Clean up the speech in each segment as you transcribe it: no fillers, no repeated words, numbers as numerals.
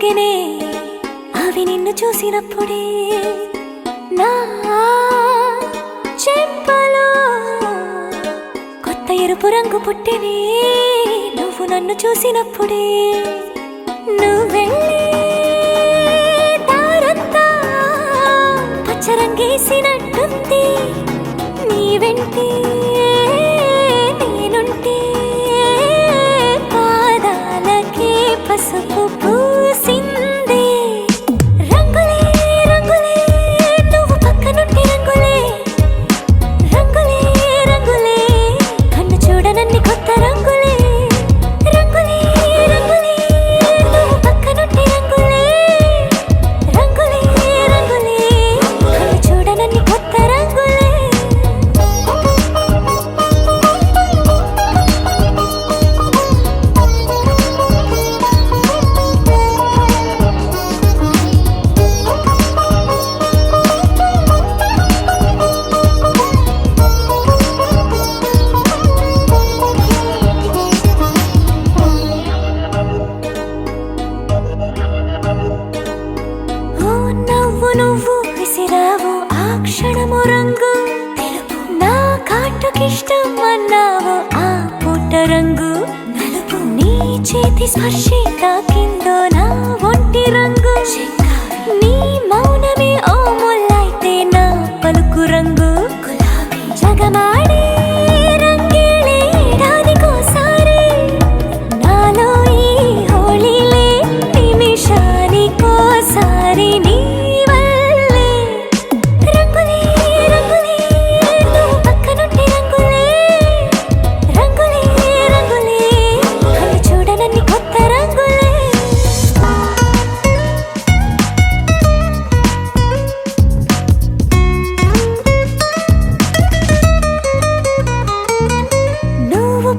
పొంగెనే అవి నిన్ను చూసినప్పుడే నా చెంపలో కొత్త ఎరుపు రంగు పుట్టెనే నువ్వు నన్ను చూసినప్పుడే నువ్వెళ్ళే దారంతా పచ్చరంగేసినట్టుంది నీ వెంటే నేనుంటే పాదాలకే పసుపు పూసిందే రంగులే రంగులే నువ్వు పక్కనుంటే రంగులే రంగులే రంగులే కన్ను చూడనన్ని కొత్త రంగులే రంగులే రంగులే నువ్వు పక్కనుంటే రంగులే రంగులే రంగులే కన్ను చూడనన్ని కొత్త రంగులే నువ్వు విసిరావు ఆ క్షణము రంగు తెలుపు నా కాటుకిష్టం అన్నావు ఆ పూట రంగు నలుపు నీ చేతి స్పర్శే తాకిందో నా ఒంటి రంగు నీ మౌనమే ఓ ముల్లైతే నా పలుకు రంగు గులాబీ జగమాడే రంగేళే ఏడాదికోసారి నాలో ఈ హోళీలే నిమిషానికోసారి నీ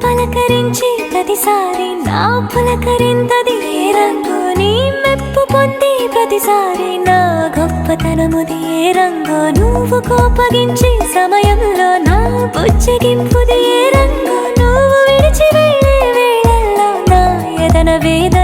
పలకరించి ప్రతిసారి నా పులకరింతది ఏ రంగు నీ మెప్పు పొంది ప్రతిసారి నా గొప్పతనముది ఏ రంగు నువ్వు కోపగించి సమయంలో నా బుజ్జగింపుది ఏ రంగు నువ్వు విడిచి వెళ్ళే వేళల్లో నా ఎదన వేద